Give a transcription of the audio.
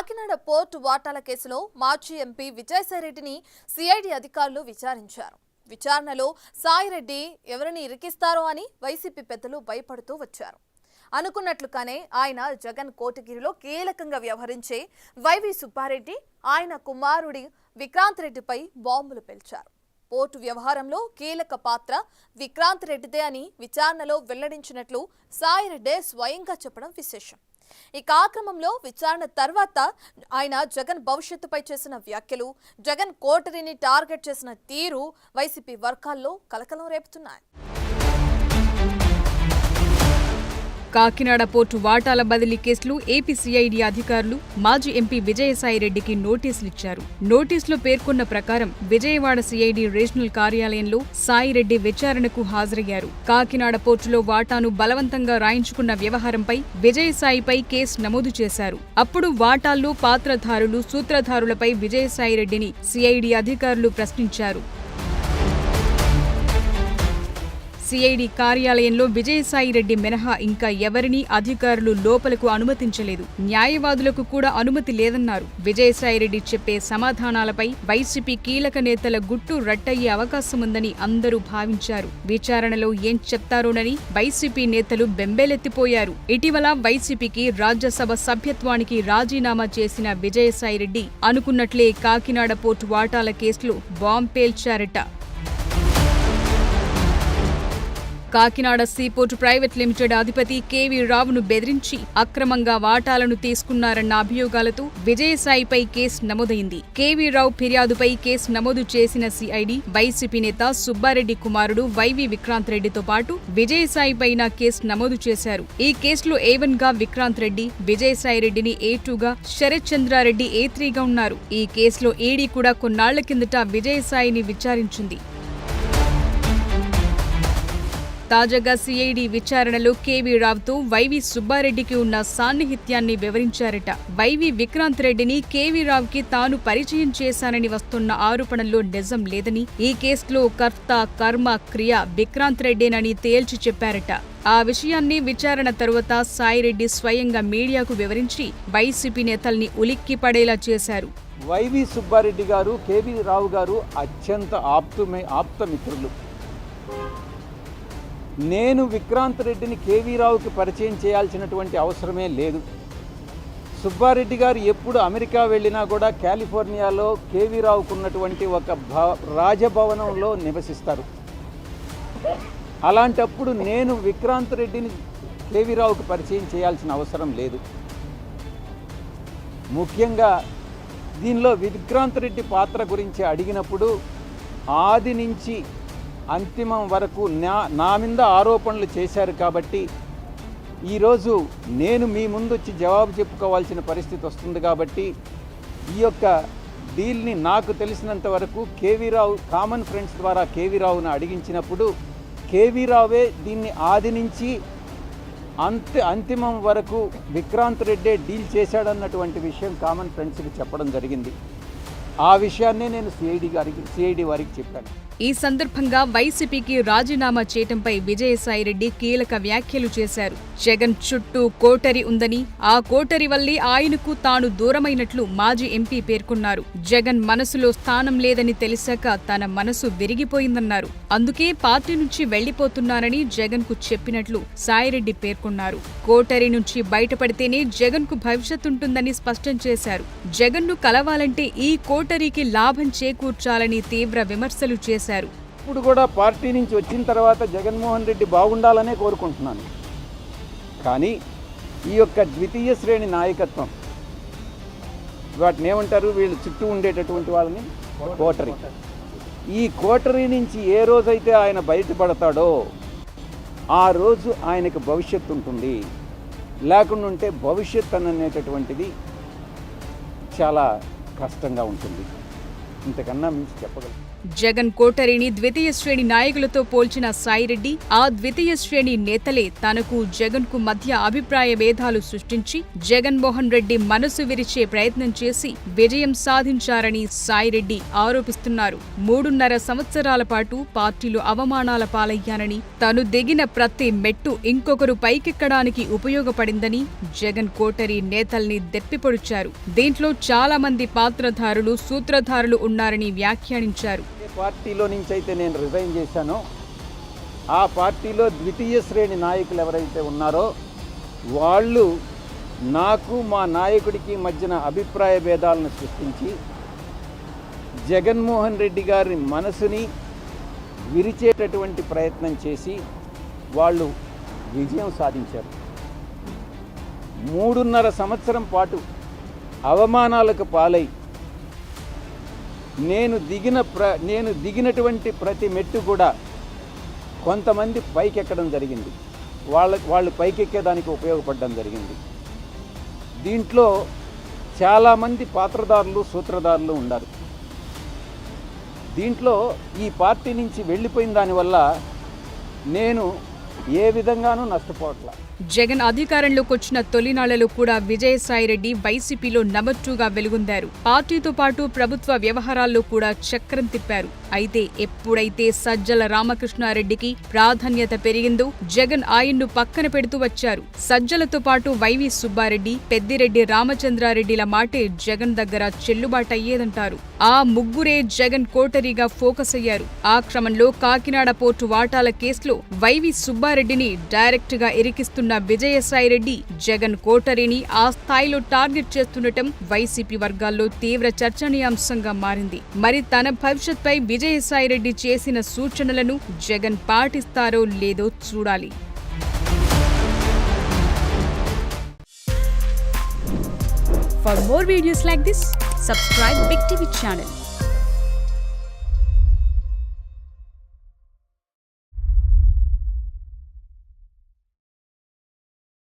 Kakinada port వాటాల కేసులో మాజీ ఎంపీ విజయసాయిరెడ్డిని సిఐడి అధికారులు విచారించారు. విచారణలో సాయిరెడ్డి ఎవరిని ఇరికిస్తారో అని వైసీపీ పెద్దలు భయపడుతూ వచ్చారు. అనుకున్నట్లుగానే ఆయన జగన్ కోటగిరిలో కీలకంగా వ్యవహరించే వైవి సుబ్బారెడ్డి, ఆయన కుమారుడి విక్రాంత్ రెడ్డిపై బాంబులు పేల్చారు. పోర్టు వ్యవహారంలో కీలక పాత్ర విక్రాంత్ రెడ్డిదే అని విచారణలో వెల్లడించినట్లు సాయిరెడ్డి స్వయంగా చెప్పడం విశేషం. ఈ కార్యక్రమంలో విచారణ తర్వాత ఆయన జగన్ భవిష్యత్తుపై చేసిన వ్యాఖ్యలు, జగన్ కోటరీని టార్గెట్ చేసిన తీరు వైసీపీ వర్గాల్లో కలకలం రేపుతున్నాయి. కాకినాడ పోర్టు వాటాల బదిలీ కేసులో ఏపీ సిఐడి అధికారులు మాజీ ఎంపీ విజయసాయిరెడ్డికి నోటీసులు ఇచ్చారు. నోటీసులో పేర్కొన్న ప్రకారం విజయవాడ సిఐడి రీజనల్ కార్యాలయంలో సాయిరెడ్డి విచారణకు హాజరయ్యారు. కాకినాడ పోర్టులో వాటాను బలవంతంగా రాయించుకున్న వ్యవహారంపై విజయసాయిపై కేసు నమోదు చేశారు. అప్పుడు వాటాల్లో పాత్రధారులు, సూత్రధారులపై విజయసాయిరెడ్డిని సిఐడి అధికారులు ప్రశ్నించారు. సిఐడి కార్యాలయంలో విజయసాయిరెడ్డి మినహా ఇంకా ఎవరినీ అధికారులు లోపలకు అనుమతించలేదు. న్యాయవాదులకు కూడా అనుమతి లేదన్నారు. విజయసాయిరెడ్డి చెప్పే సమాధానాలపై వైసీపీ కీలక నేతల గుట్టు రట్టయ్యే అవకాశముందని అందరూ భావించారు. విచారణలో ఏం చెప్తారోనని వైసీపీ నేతలు బెంబేలెత్తిపోయారు. ఇటీవల వైసీపీకి రాజ్యసభ సభ్యత్వానికి రాజీనామా చేసిన విజయసాయిరెడ్డి అనుకున్నట్లే కాకినాడ పోర్టు వాటాల కేసులో బాంబు పేల్చారట. కాకినాడ సీపోర్టు ప్రైవేట్ లిమిటెడ్ అధిపతి కేవీ రావును బెదిరించి అక్రమంగా వాటాలను తీసుకున్నారన్న అభియోగాలతో విజయసాయిపై కేసు నమోదైంది. కేవీ రావు ఫిర్యాదుపై కేసు నమోదు చేసిన సిఐడి వైసీపీ నేత సుబ్బారెడ్డి కుమారుడు వైవి విక్రాంత్ రెడ్డితో పాటు విజయసాయిపైన కేసు నమోదు చేశారు. ఈ కేసులో A1 గా విక్రాంత్ రెడ్డి, విజయసాయిరెడ్డిని A2 గా, శరత్ చంద్రారెడ్డి A3 గా ఉన్నారు. ఈ కేసులో ఈడీ కూడా కొన్నాళ్ల కిందట విజయసాయిని విచారించింది. తాజాగా సిఐడి విచారణలో కేవీ రావుతో వైవి సుబ్బారెడ్డికి ఉన్న సాన్నిహిత్యాన్ని వివరించారట. వైవి విక్రాంత్ రెడ్డిని కేవీ రావుకి తాను పరిచయం చేశానని వస్తున్న ఆరోపణల్లో నిజం లేదని, ఈ కేసులో కర్త, కర్మ, క్రియ విక్రాంత్ రెడ్డేనని తేల్చి చెప్పారట. ఆ విషయాన్ని విచారణ తరువాత సాయిరెడ్డి స్వయంగా మీడియాకు వివరించి వైసీపీ నేతల్ని ఉలిక్కి పడేలా చేశారు. వైవి సుబ్బారెడ్డి గారు, కేవీ రావు గారు అత్యంత ఆప్త మిత్రులు. నేను విక్రాంత్ రెడ్డిని కేవీ రావుకి పరిచయం చేయాల్సినటువంటి అవసరమే లేదు. సుబ్బారెడ్డి గారు ఎప్పుడు అమెరికా వెళ్ళినా కూడా కాలిఫోర్నియాలో కేవీ రావుకు ఉన్నటువంటి ఒక రాజభవనంలో నివసిస్తారు. అలాంటప్పుడు నేను విక్రాంత్ రెడ్డిని కేవీ రావుకి పరిచయం చేయాల్సిన అవసరం లేదు. ముఖ్యంగా దీనిలో విక్రాంత్ రెడ్డి పాత్ర గురించి అడిగినప్పుడు ఆది నుంచి అంతిమం వరకు నా మీద ఆరోపణలు చేశారు కాబట్టి ఈరోజు నేను మీ ముందు వచ్చి జవాబు చెప్పుకోవాల్సిన పరిస్థితి వస్తుంది. కాబట్టి ఈ యొక్క డీల్ని నాకు తెలిసినంత వరకు కేవీ రావు కామన్ ఫ్రెండ్స్ ద్వారా కేవీ రావును అడిగించినప్పుడు కేవీ రావే దీన్ని ఆది నుంచి అంతిమం వరకు విక్రాంత్ రెడ్డే డీల్ చేశాడన్నటువంటి విషయం కామన్ ఫ్రెండ్స్కి చెప్పడం జరిగింది. ఆ విషయాన్నే నేను సిఐడి వారికి చెప్పాను. ఈ సందర్భంగా వైసీపీకి రాజీనామా చేయటంపై విజయసాయిరెడ్డి కీలక వ్యాఖ్యలు చేశారు. జగన్ చుట్టూ కోటరీ ఉందని, ఆ కోటరీ వల్లే ఆయనకు తాను దూరమైనట్లు మాజీ ఎంపీ పేర్కొన్నారు. జగన్ మనసులో స్థానం లేదని తెలిసాక తన మనసు విరిగిపోయిందన్నారు. అందుకే పార్టీ నుంచి వెళ్లిపోతున్నానని జగన్ కు చెప్పినట్లు సాయిరెడ్డి పేర్కొన్నారు. కోటరీ నుంచి బయటపడితేనే జగన్ కు భవిష్యత్తుంటుందని స్పష్టం చేశారు. జగన్ ను కలవాలంటే ఈ కోటరీకి లాభం చేకూర్చాలని తీవ్ర విమర్శలు చేశారు. ఇప్పుడు కూడా పార్టీ నుంచి వచ్చిన తర్వాత జగన్మోహన్ రెడ్డి బాగుండాలనే కోరుకుంటున్నాను. కానీ ఈ యొక్క ద్వితీయ శ్రేణి నాయకత్వం, వాటిని ఏమంటారు, వీళ్ళు చుట్టూ ఉండేటటువంటి వాళ్ళని కోటరీ. ఈ కోటరీ నుంచి ఏ రోజైతే ఆయన బయటపడతాడో ఆ రోజు ఆయనకు భవిష్యత్తు ఉంటుంది. లేకుండా ఉంటే భవిష్యత్ అనేటటువంటిది చాలా కష్టంగా ఉంటుంది. ఇంతకన్నా మించి చెప్పగలను. జగన్ కోటరీని ద్వితీయ శ్రేణి నాయకులతో పోల్చిన సాయిరెడ్డి ఆ ద్వితీయ శ్రేణి నేతలే తనకు జగన్కు మధ్య అభిప్రాయ భేదాలు సృష్టించి జగన్మోహన్ రెడ్డి మనసు విరిచే ప్రయత్నం చేసి విజయం సాధించారని సాయిరెడ్డి ఆరోపిస్తున్నారు. 3.5 సంవత్సరాల పాటు పార్టీలో అవమానాల పాలయ్యానని, తాను దిగిన ప్రతి మెట్టు ఇంకొకరు పైకెక్కడానికి ఉపయోగపడిందని జగన్ కోటరీ నేతల్ని దెప్పిపొడిచారు. దీంట్లో చాలా మంది పాత్రధారులు, సూత్రధారులు ఉన్నారని వ్యాఖ్యానించారు. ఏ పార్టీలో నుంచి అయితే నేను రిజైన్ చేశానో ఆ పార్టీలో ద్వితీయ శ్రేణి నాయకులు ఎవరైతే ఉన్నారో వాళ్ళు నాకు మా నాయకుడికి మధ్యన అభిప్రాయ భేదాలను సృష్టించి జగన్మోహన్ రెడ్డి గారి మనసుని విరిచేటటువంటి ప్రయత్నం చేసి వాళ్ళు విజయం సాధించారు. 3.5 సంవత్సరం పాటు అవమానాలకు పాలై నేను దిగినటువంటి ప్రతి మెట్టు కూడా కొంతమంది పైకెక్కడం జరిగింది. వాళ్ళు పైకెక్కేదానికి ఉపయోగపడడం జరిగింది. దీంట్లో చాలామంది పాత్రదారులు, సూత్రధారులు ఉన్నారు. దీంట్లో ఈ పార్టీ నుంచి వెళ్ళిపోయిన దానివల్ల నేను ఏ విధంగానూ నష్టపోవట్లా. జగన్ అధికారంలోకి వచ్చిన తొలినాళ్లలో కూడా విజయసాయిరెడ్డి వైసీపీలో నంబర్ 2గా వెలుగొందారు. పార్టీతో పాటు ప్రభుత్వ వ్యవహారాల్లో కూడా చక్రం తిప్పారు. అయితే ఎప్పుడైతే సజ్జల రామకృష్ణారెడ్డికి ప్రాధాన్యత పెరిగిందో జగన్ ఆయన్ను పక్కన పెడుతూ వచ్చారు. సజ్జలతో పాటు వైవి సుబ్బారెడ్డి, పెద్దిరెడ్డి రామచంద్రారెడ్డిల మాటే జగన్ దగ్గర చెల్లుబాటయ్యేదంటారు. ఆ ముగ్గురే జగన్ కోటరీగా ఫోకస్ అయ్యారు. ఆ క్రమంలో కాకినాడ పోర్టు వాటాల కేసులో వైవి సుబ్బారెడ్డిని డైరెక్ట్ గా ఇరికిస్తున్న విజయసాయిరెడ్డి జగన్ కోటరీని ఆ స్థాయిలో టార్గెట్ చేస్తుండటం వైసీపీ వర్గాల్లో తీవ్ర చర్చనీయాంశంగా మారింది. మరి తన భవిష్యత్పై విజయసాయిరెడ్డి చేసిన సూచనలను జగన్ పాటిస్తారో లేదో చూడాలి. For more videos like this, subscribe Big TV channel.